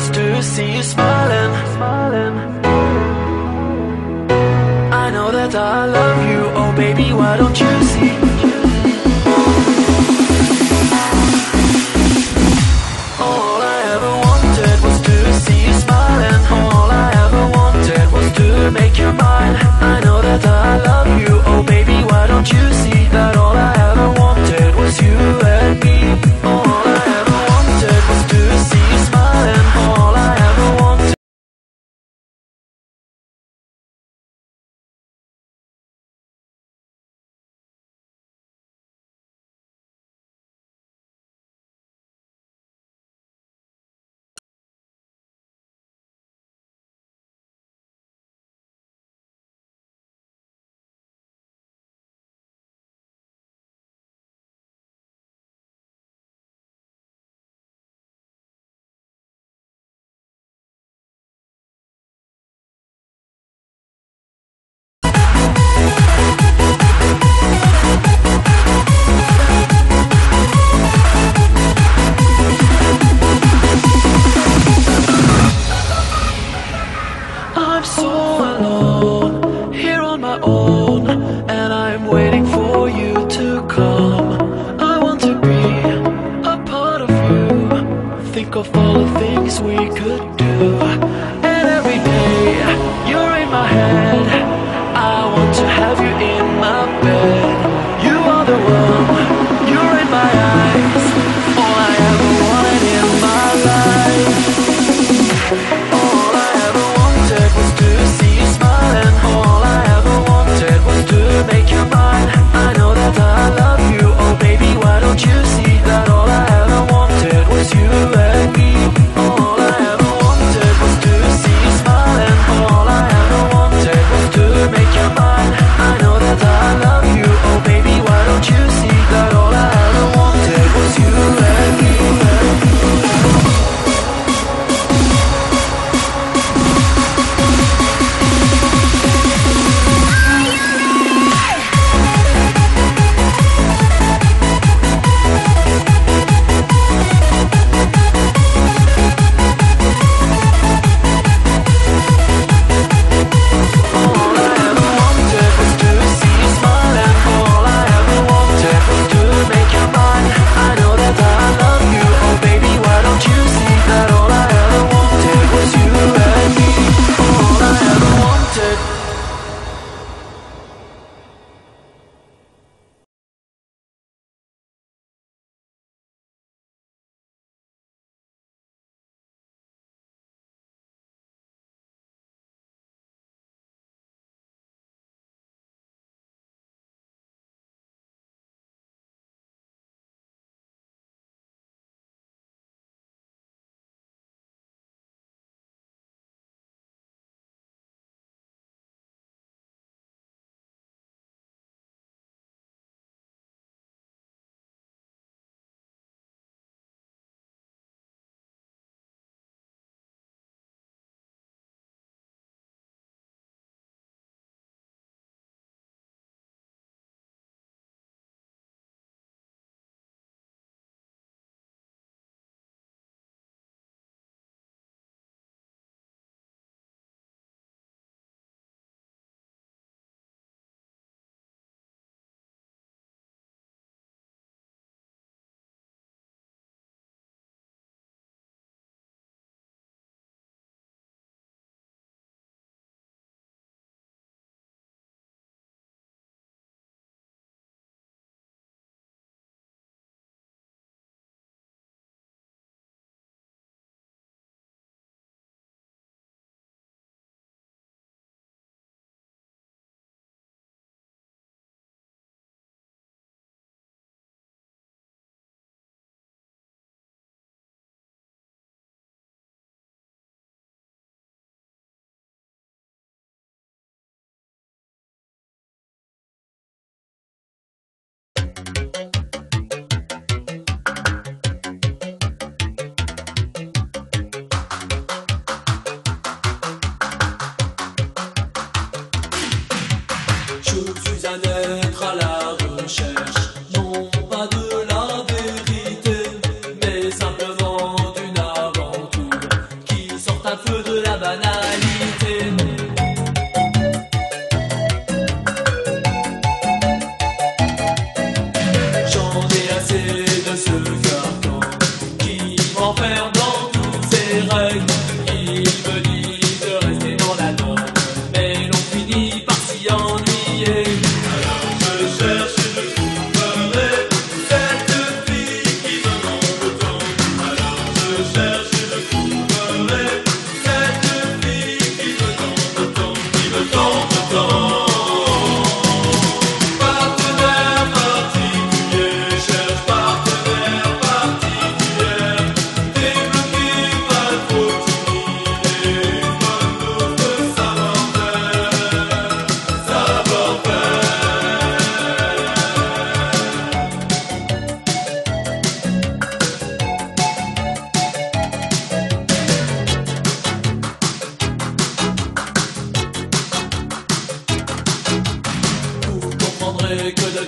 was to see you smiling. I know that I love you, oh baby, why don't you see? All I ever wanted was to see you smiling. All I ever wanted was to make you mine. I know that I love you, oh baby, why don't you see that all I ever wanted was you and me. All I ever wanted was to see you smiling. All I ever wanted. I'm so alone, here on my own, and I'm waiting for you to come. I want to be a part of you, think of all the things we could do. And every day, you're in my head, I want to have you in my bed. You are the one, you're in my eyes, all I ever wanted in my life. All I ever wanted was to see you smiling. All I ever wanted was to make you mine. I know that I love you, oh baby, why don't you see that all I ever wanted was you and me. All I ever wanted was to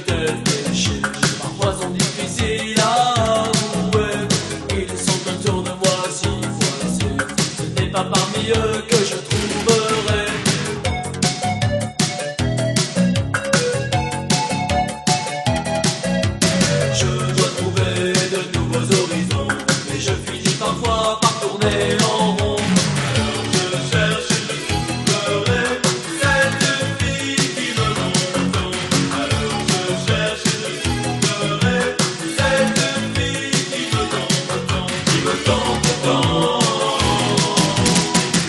t'ai péché. Parfois sont difficiles à avouer. Ils sont autour de moi si voilà, ce n'est pas parmi eux que je trouverai. Je dois trouver de nouveaux horizons, mais je finis parfois par tourner en rond. Alors je cherche et je trouverai cette fille qui me manque tant. Alors je cherche et je trouverai cette fille qui me tente tant, qui me tente tant.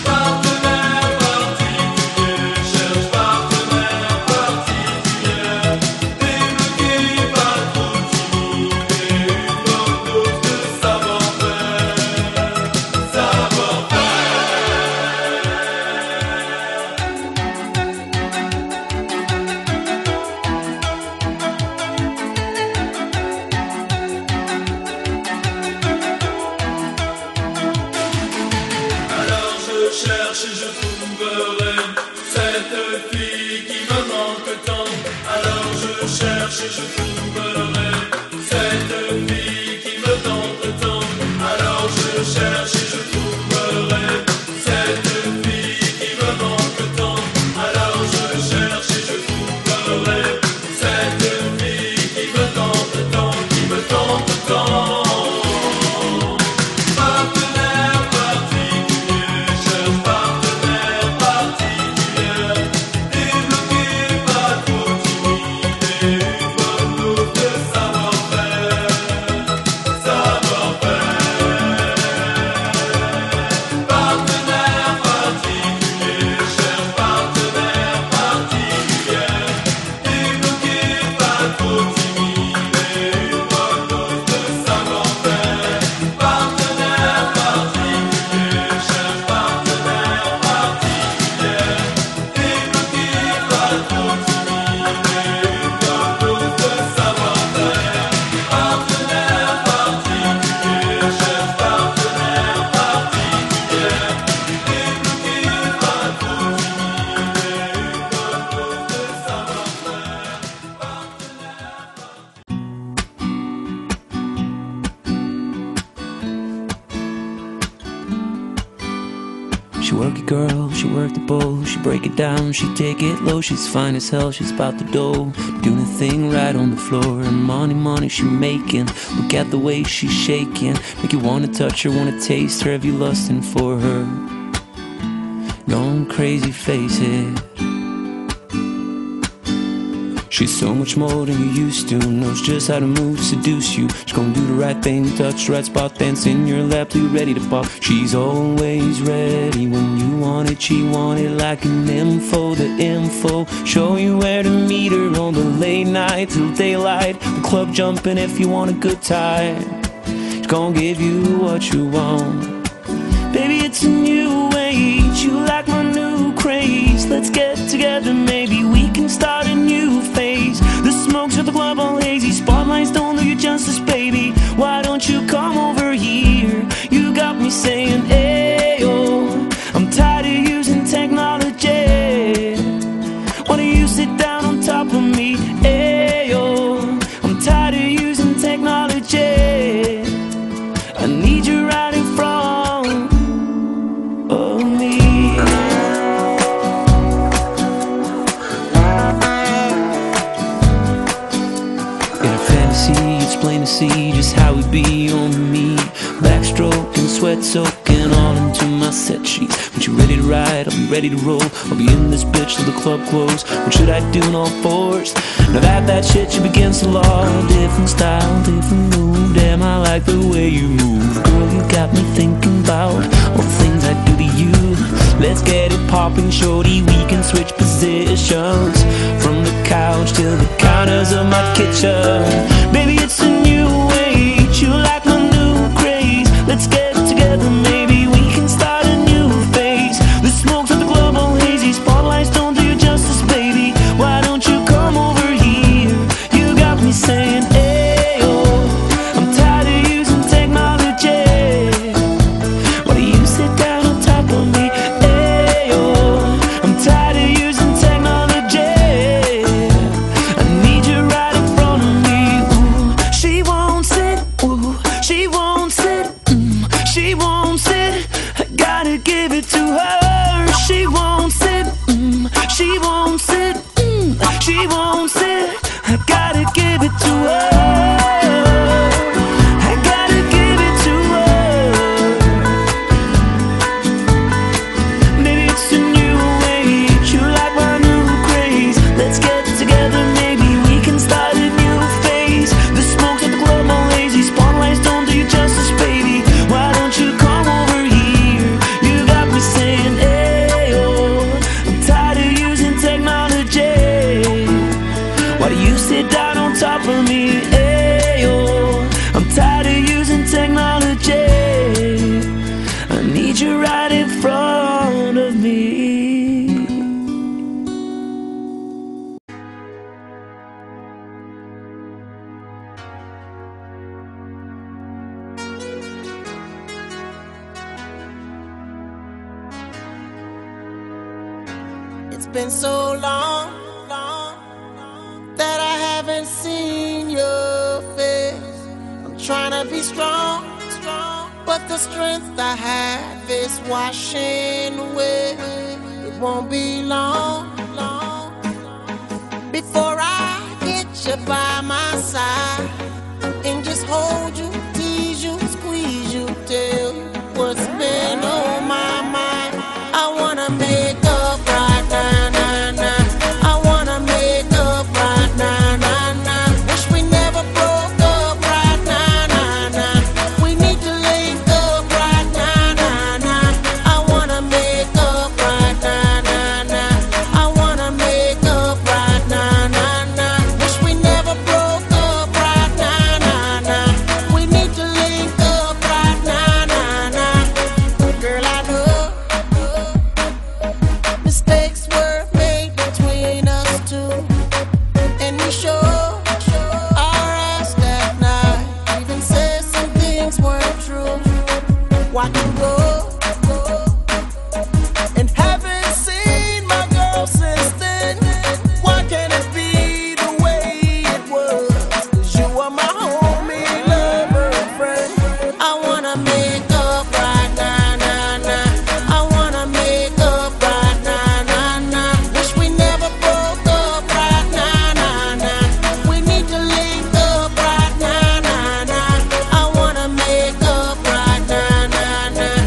Partenaire particulier, cherche partenaire particulier, débloqué pas trop timide et une bonne dose de savoir-faire, savoir-faire. Alors je cherche et je trouverai cette fille qui me manque tant. Alors je cherche et je trouverai cette fille qui me tente tant. Alors je cherche et je trouverai cette fille qui me manque tant. Alors je cherche et je trouverai cette fille qui me tente tant, qui me tente tant. Partenaire particulier, cherche partenaire particulier, débloqué pas trop timide et une bonne dose de savoir-faire, savoir-faire. Partenaire particulier, cherche partenaire particulier, débloqué pas trop timide et une bonne dose de savoir-faire. Partenaire particulier, cherche partenaire particulier, débloqué pas trop timide et une bonne dose de savoir-faire. Partenaire particulier, cherche partenaire particulier, débloqué pas trop timide et une bonne dose de savoir-faire. She work it, girl, she work the bowl. She break it down, she take it low. She's fine as hell, she's about the dough. Doing the thing right on the floor. And money, money she making. Look at the way she's shaking. Make you wanna touch her, wanna taste her. Have you lusting for her? Gone crazy, face it. She's so much more than you used to. Knows just how to move, seduce you. She's gonna do the right thing, touch the right spot, dance in your lap till you're ready to pop. She's always ready when you want it. She want it like an info, the info. Show you where to meet her on the late night till daylight. The club jumping if you want a good time. She's gonna give you what you want. Baby, it's a new age. You like my new craze. Let's get together, maybe we can start a new phase. The smokes of the club all hazy. Spotlights don't do you justice, baby. Why don't you come over here? You got me saying, ayo. I'm tired of using technology. Why don't you sit down on top of me? Ayo. I'm tired of using technology. I need you right in front of me. In a fantasy, it's plain to see just how we be on me. Backstroke and sweat soaking all into my set sheets. When you're ready to ride, I'll be ready to roll. I'll be in this bitch till the club close. What should I do in all fours? Now that shit should begin to law. Different style, different move. Damn, I like the way you move. Girl, you got me thinking about all the things I do to you. Let's get it popping, shorty. We can switch positions from the couch to the counters of my kitchen. Baby, it's a new age. You like my new craze. Let's get together, maybe we can start a new phase. The smokes at the club all hazy. Spotlights don't do you justice, baby. Why don't you come over here? You got me saying, ayo. I'm tired of using technology. Why do you sit down on top of me? Ayo. I'm tired of using technology. I need you right in been so long that I haven't seen your face. I'm trying to be strong, but the strength I have is washing away. It won't be long before I get you by my side and just hold you, tease you, squeeze you, tell you what's been on my mind. I wanna make up right now, now, now. I wanna make up right now, now, now. Wish we never broke up right now, now, now. We need to link up right now, now, now. I wanna make up right now, now, now. I wanna make up right now, now, now. Wish we never broke up right now, now, now. We need to link up right now, now, now. Girl, I know mistakes were made between us two, and we sure our ass that night. Even said some things weren't true. Watch you go, and haven't seen my girl since then. Why can't it be the way it was? 'Cause you are my homie, lover, and friend. I wanna make up right now, now, now. I wanna make up right now, now, now. Wish we never broke up right now, now, now. We need to link up right now, now, now. I wanna make up right now, now, now.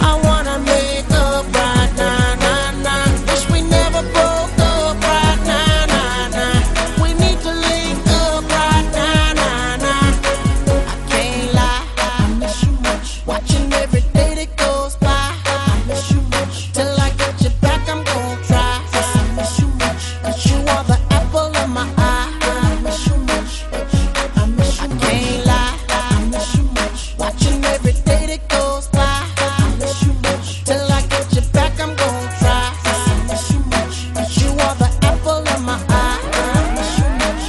I wanna make up right now, now, now. Wish we never broke up right now, now, now. We need to link up right now, now, now. I can't lie, I miss you much. Watching every day that goes by, I miss you much. Till I get you back, I'm gon' try. I miss you much. 'Cause you are the apple of my eye. I miss you much. I miss you. I can't lie, I miss you much. Watching every day that goes by, I miss you much. Till I get you back, I'm gon' try. I miss you much. 'Cause you are the apple of my eye. I miss you much.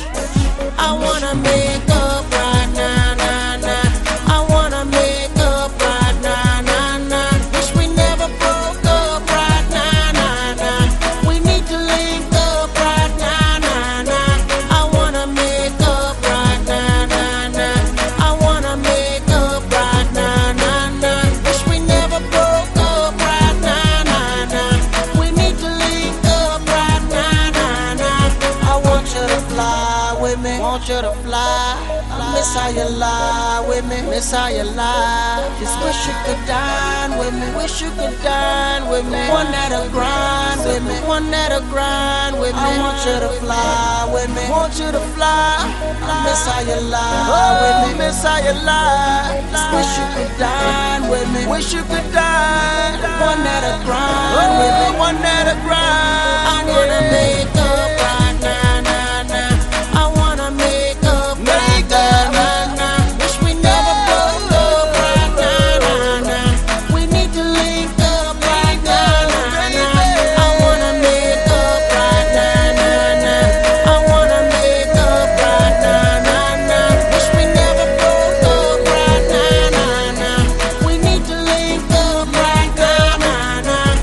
I wanna make up right now, now, now. I wanna make up right now, now, now. Wish we never broke up right now, now, now. We need to link up right now, now, now. I wanna make up right now, now, now. I wanna make up right now, now, now. Wish we never broke up right now, now, now. We need to link up right now, now, now. I want you to fly with me, want you to fly. I miss how you lie with me, miss how you lie. Just wish you could dine with me, wish you could dine with me. One that'll grind with me, one that'll grind with me. I want you to fly with me, want you to fly. I miss how you lie with me, miss how you lie. Just wish you could dine with me, wish you could dine. One that'll grind with me, one that'll grind. I wanna make up right now, now, now. I wanna make up right now, now, now. Wish we never broke up right now, now, now. We need to link up right now, now, now. I wanna make up right now, now, now. I wanna make up right now, now, now. Wish we never broke up right now, now, now. We need to link up right now, now, now.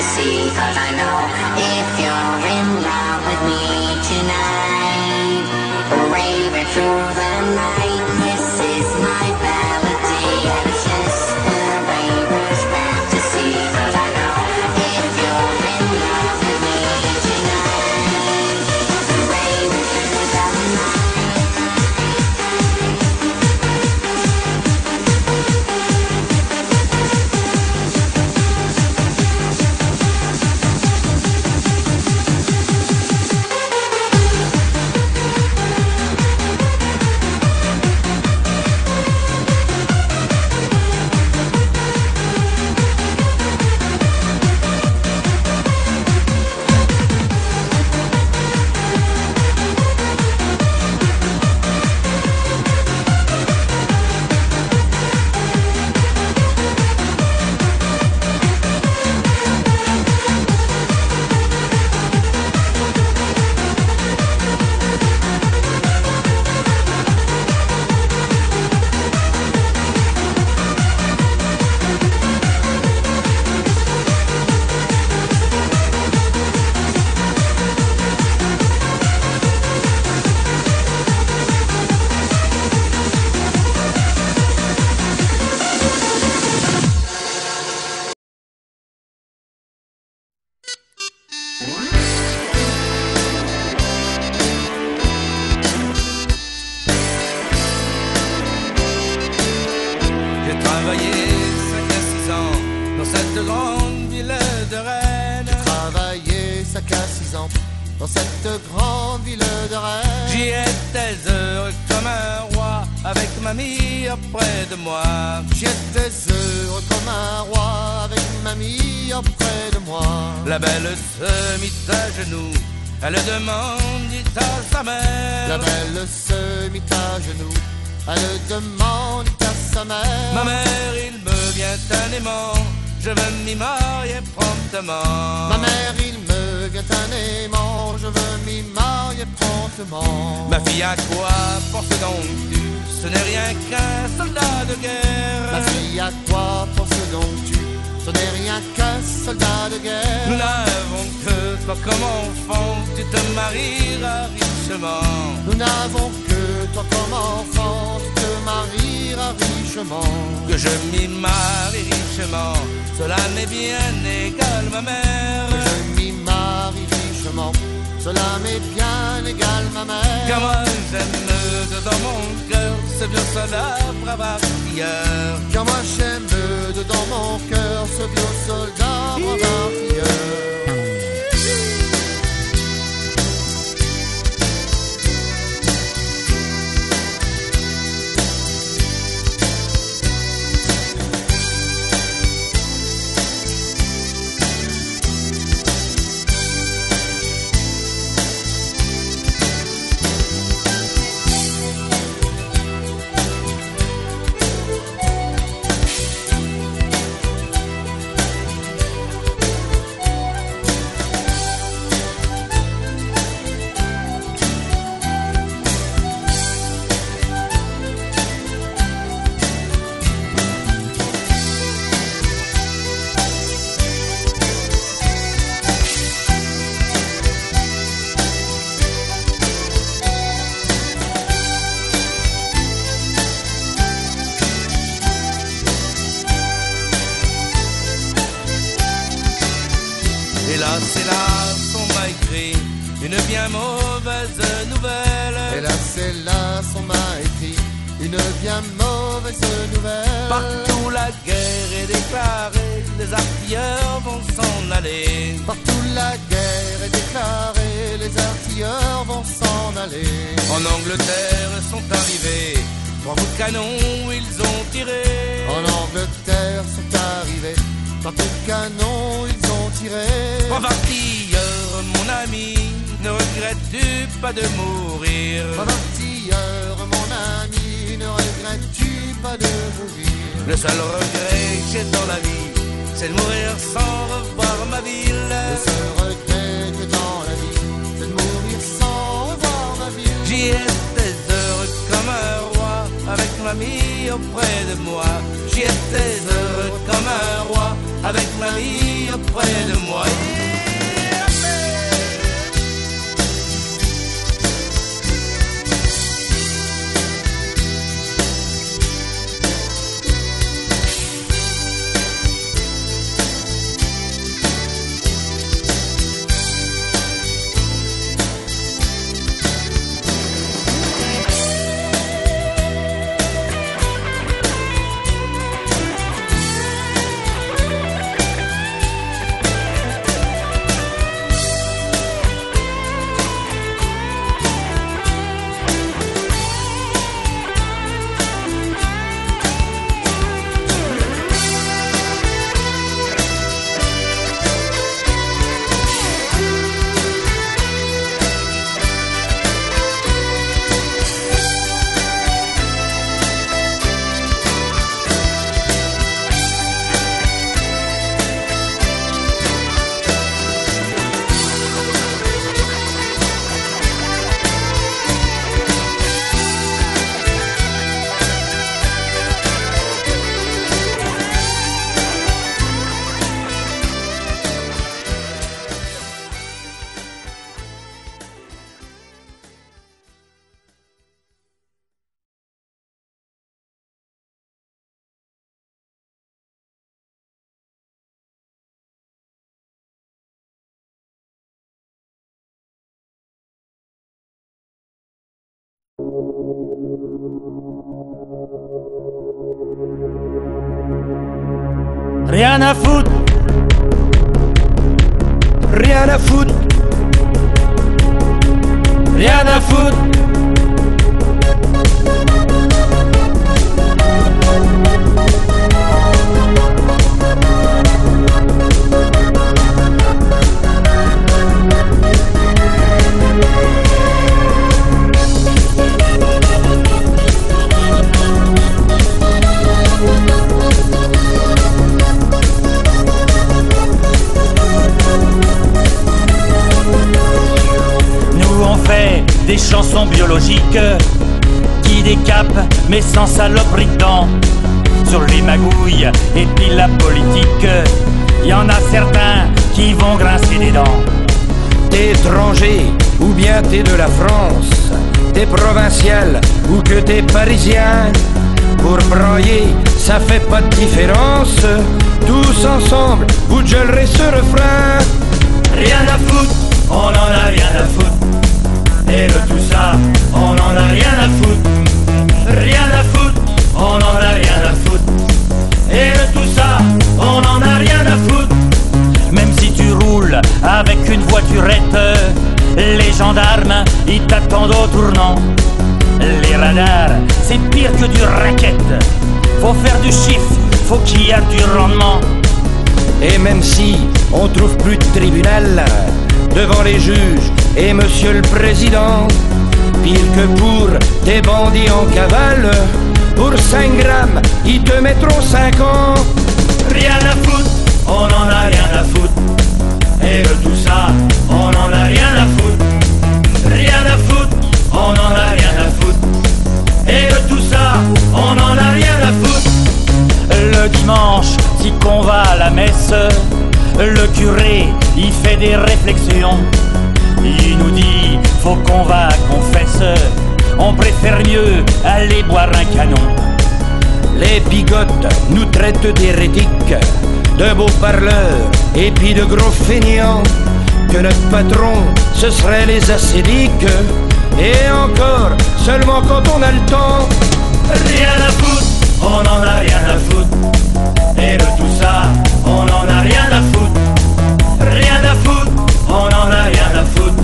fantasy, 'cause I know if you're in love with me tonight, raving through the night, this is my melody, and it's just a raver's fantasy, 'cause I know if you're in love with me tonight, raving through the night. J'ai travaillé 5 à 6 ans dans cette grande ville de Rennes. Travaillé 5 à 6 ans dans cette grande ville de Rennes. J'y étais heureux comme un roi, avec mamie auprès de moi. J'y étais heureux comme un roi, avec mamie auprès de moi. La belle se mit à genoux, elle demandit à sa mère. La belle se mit à genoux, elle demande à sa mère. Ma mère, il me vient un aimant, je veux m'y marier promptement. Ma mère, il me vient un aimant, je veux m'y marier promptement. Ma fille, à quoi penses donc-tu? Ce n'est rien qu'un soldat de guerre. Ma fille, à quoi penses donc-tu? Ce n'est rien qu'un soldat de guerre. Nous n'avons que toi comme enfant, tu te marieras richement. Nous n'avons que toi comme enfant, tu te marieras richement. Que je m'y marie richement, cela m'est bien égal, ma mère. Que je m'y marie richement, cela m'est bien égal, ma mère. Car moi j'aime dedans mon cœur ce vieux soldat brave artilleur. Car moi j'aime dedans mon cœur ce vieux soldat brave artilleur. Hélas, hélas, on m'a écrit une bien mauvaise nouvelle. Hélas, hélas, on m'a écrit une bien mauvaise nouvelle. Partout la guerre est déclarée, les artilleurs vont s'en aller. Partout la guerre est déclarée, les artilleurs vont s'en aller. En Angleterre sont arrivés 3 coups de canon, ils ont tiré. En Angleterre sont arrivés 3 coups de canon, ils ont tiré. Brave artilleur, mon ami, ne regrettes-tu pas de mourir? Brave artilleur, mon ami, ne regrettes-tu pas de mourir? Le seul regret que j'ai dans la vie, c'est de mourir sans revoir ma ville. Le seul regret que dans la vie, c'est de mourir sans revoir ma ville. J'y étais heureux comme un roi, avec mamie auprès de moi. J'y étais heureux comme un roi, avec ma vie auprès de moi. Rien à foutre, Rien à foutre, rien à foutre. Des chansons biologiques qui décapent mais sans saloperie dedans. Sur les magouilles et puis la politique, y en a certains qui vont grincer des dents. t'es étranger ou bien t'es de la France, t'es provincial ou que t'es parisien. Pour broyer, ça fait pas de différence. Tous ensemble, vous gueulerez ce refrain. Rien à foutre, on en a rien à foutre. Et de tout ça, on en a rien à foutre. Rien à foutre, on en a rien à foutre. Et de tout ça, on en a rien à foutre. Même si tu roules avec une voiturette, les gendarmes, ils t'attendent au tournant. Les radars, c'est pire que du racket. Faut faire du chiffre, faut qu'il y ait du rendement. Et même si on trouve plus de tribunal devant les juges et monsieur le président, pire que pour des bandits en cavale, pour 5 grammes, ils te mettront 5 ans. Rien à foutre, on en a rien à foutre. Et de tout ça, on en a rien à foutre. Rien à foutre, on en a rien à foutre. Et de tout ça, on en a rien à foutre. Le dimanche, si qu'on va à la messe, le curé, il fait des réflexions. Il nous dit, faut qu'on va confesse. On préfère mieux aller boire un canon. Les bigotes nous traitent d'hérétiques, de beaux parleurs et puis de gros feignants. Que notre patron, ce serait les ascédiques. Et encore, seulement quand on a le temps. Rien à foutre, on en a rien à foutre. Et de tout ça, on en a rien à foutre. Rien à foutre, on en a rien à foutre.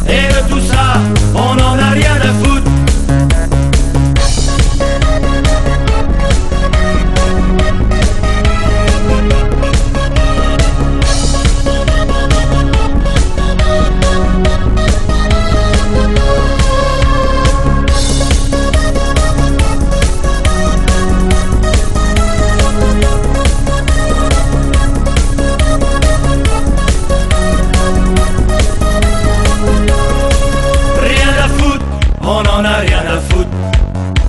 Et de tout ça, on en a rien à foutre. On en a rien à foutre.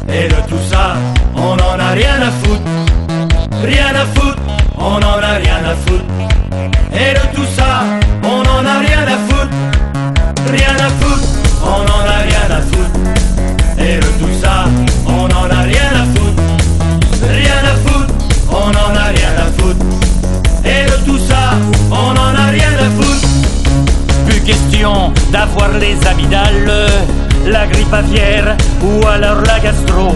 Et de tout ça, on en a rien à foutre. Rien à foutre, on en a rien à foutre. Et de tout ça, on n'en a rien à foutre. Rien à foutre, on n'en a rien à foutre. Et de tout ça, on n'en a rien à foutre. Rien à foutre, on n'en a rien à foutre. Et de tout ça, on n'en a rien à foutre. Plus question d'avoir les amygdales, la grippe aviaire ou alors la gastro.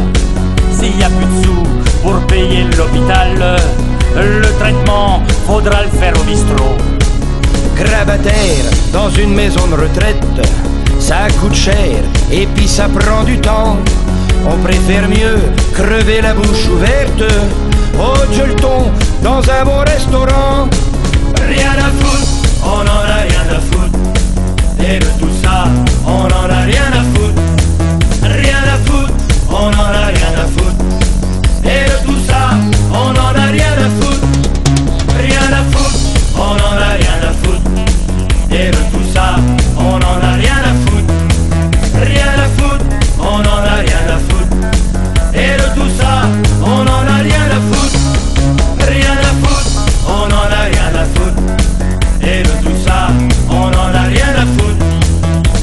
S'il y a plus de sous pour payer l'hôpital, le traitement faudra le faire au bistrot. Grabataire dans une maison de retraite, ça coûte cher et puis ça prend du temps. On préfère mieux crever la bouche ouverte au gueuleton dans un bon restaurant. Rien à foutre, on n'en a rien à foutre. Et de tout ça, on n'en a rien à foutre. Rien à foutre, on n'en a rien à foutre. Et de tout ça, on n'en a rien à foutre. Rien à foutre, on n'en a rien à foutre. Et de tout ça, on n'en a rien à foutre. Rien à foutre, on n'en a rien à foutre. Et de tout ça, on n'en a rien à foutre. Rien à foutre, on n'en a rien à foutre. Et de tout ça, on n'en a rien à foutre.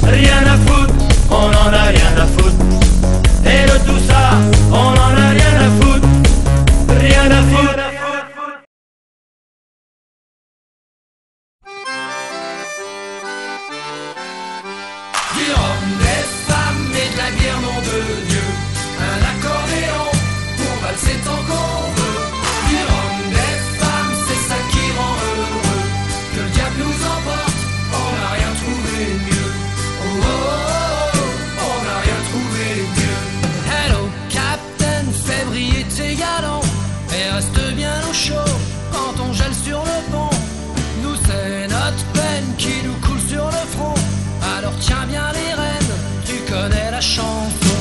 Rien à foutre, on n'en a rien à foutre. Et de tout ça, on n'en a rien à foutre. Rien à foutre. Du rhum, des femmes et de la bière, nom de Dieu. Un accordéon pour valser tant qu'on veut. Du rhum, des femmes, c'est ça qui rend heureux. Que le diable nous emporte, on n'a rien trouvé mieux. Oh, oh, oh, oh, on n'a rien trouvé mieux. Hello, Captain, fais briller tes galons. Et reste bien au chaud quand on gèle sur le pont. Nous, c'est notre peine qui nous coule sur le front. Alors tiens bien les rênes, tu connais la chanson.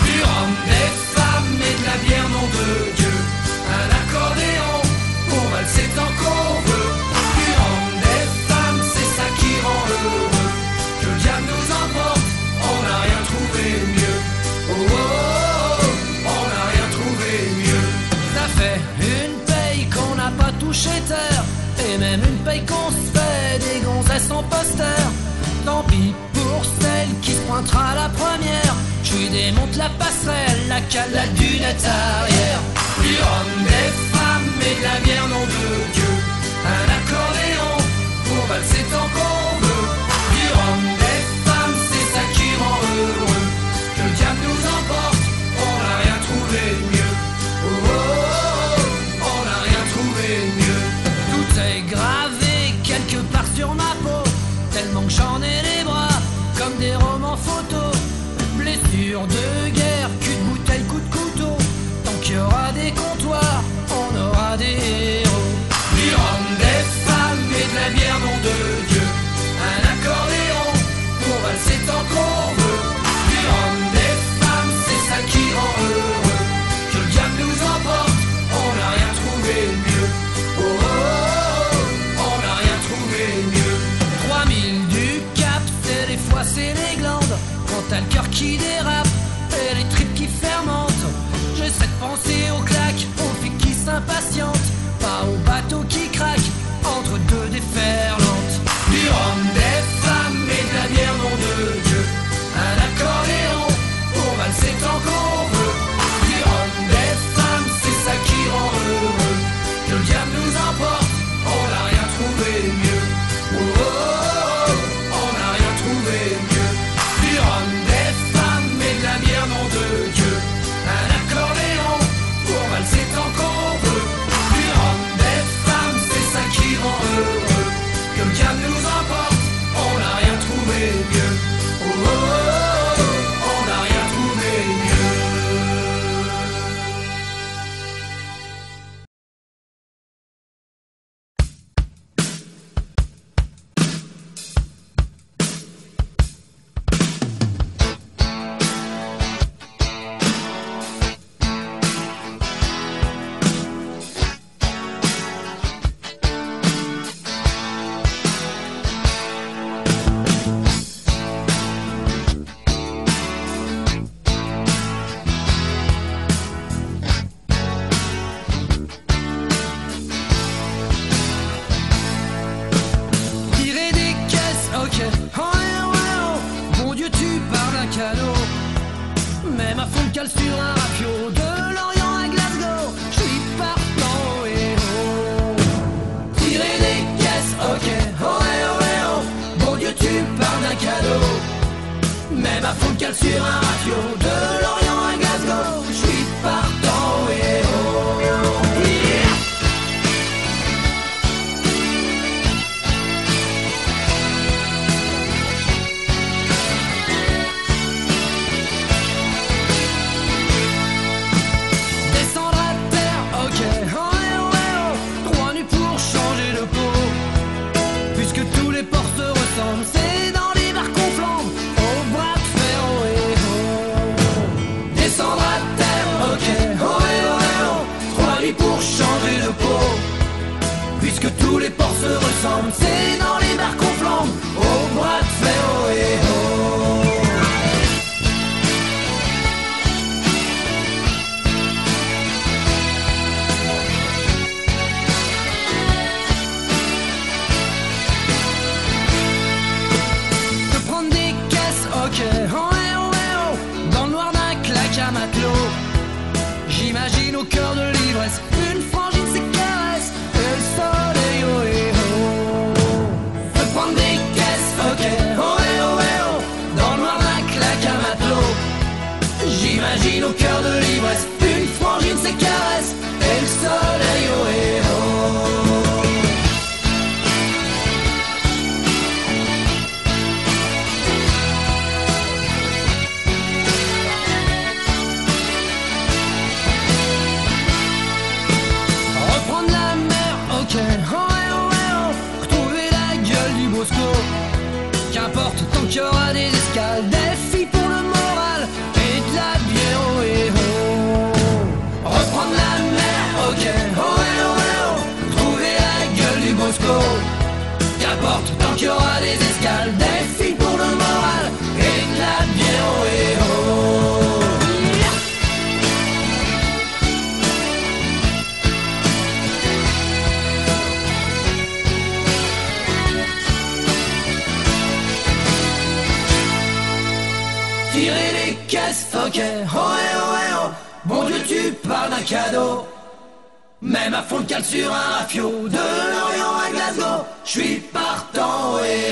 Du rhum, des femmes et de la bière, nom de Dieu. Un accordéon pour valser tant qu'on veut. Du rhum, des femmes, c'est ça qui rend heureux. Que le diable nous emporte, on n'a rien trouvé mieux. Oh, oh, oh, on n'a rien trouvé mieux. Ça fait une paye qu'on n'a pas touché terre. Et même une paye qu'on se fait des gonzesses en poster. Tant pis pour celle qui se pointera la première. Je lui démonte la passerelle, la cale, la dunette arrière. Du rhum, des femmes et de la bière, nom de Dieu. Un accordéon pour valser tant qu'on veut. Du rhum, des femmes, c'est ça qui rend heureux. Que le diable nous emporte, on n'a rien trouvé mieux. Oh, oh, oh, on n'a rien trouvé mieux. Tout est gravé quelque part sur ma peau. Tellement que j'en ai les bras comme des romans photos. Blessures de guerre, cul de bouteille, coup de couteau. Tant qu'il y aura des comptoirs, on aura des héros. Du rhum, des femmes et de la bière, nom de Dieu. Un accordéon pour valser tant qu'on veut. Du rhum, des femmes, c'est ça qui rend heureux. Que le diable nous emporte, on n'a rien trouvé mieux. Oh, oh, oh, on n'a rien trouvé mieux. 3000 du cap, c'est des fois c'est les glandes. Quand t'as le cœur qui dérape et les tripes qui fermentent. J'essaie de penser aux claques, aux filles qui s'impatientent. Pas aux bateaux qui craquent entre deux déferlantes. Du rhum, des femmes et de la bière, nom de Dieu. Un accordéon pour valser tant qu'on veut. Du rhum, des femmes, c'est ça qui rend heureux. Que le diable nous emporte, on n'a rien trouvé mieux. Oh, oh, oh, on n'a rien trouvé mieux. Du rhum, des femmes et de la bière, nom de Dieu. Un accordéon pour valser tant qu'on veut. Du rhum, des femmes, c'est ça qui rend heureux. Que le diable nous emporte, on n'a rien trouvé mieux. Oh, oh, oh, on n'a rien trouvé mieux. cale sur un rafio de Lorient à Glasgow. Je suis partant et oh. Tirer des caisses, ok, oh eh oh eh oh. Bon Dieu, tu parles d'un cadeau. Même à fond cale sur un rafio de Lorient à Glasgow. Je suis partant et oh. Yeah. Descendre à terre, ok, oh eh oh eh oh. 3 nuits pour changer de peau. Puisque tous les ports se ressemblent, c'est dans les bars qu'on flambe. Au bras de fer, oh eh oh. Descendre à terre, ok, oh eh oh eh oh. 3 nuits pour changer de peau. Puisque tous les ports se ressemblent, c'est dans les bars qu'on flambe. Au bras de fer, oh eh oh. De prendre des caisses, ok, oh eh oh eh oh. Dans le noir d'un claque à matelot. J'imagine au cœur de l'ivresse une frangine, ses caresses et le soleil, oh eh oh. De prendre des caisses, ok, oh eh oh eh oh. Dans le noir d'un claque à matelot. J'imagine au cœur de l'ivresse une frangine, ses caresses et le soleil, oh eh oh. Reprendre la mer, ok, oh eh oh eh oh. Retrouver la gueule du Bosco. Qu'importe tant qu'il y aura des escales, des filles pour le moral et de la bière, oh eh oh. Reprendre la mer, ok, oh eh oh eh oh. Retrouver la gueule du Bosco. Qu'importe tant qu'il y aura des escales, des filles pour le moral et de la bière, oh eh oh. Tirer les caisses, ok, oh eh oh eh oh. Bon Dieu, tu parles d'un cadeau. Même à fond le cale sur un rafio de Lorient à Glasgow. Je suis partant, oh eh oh.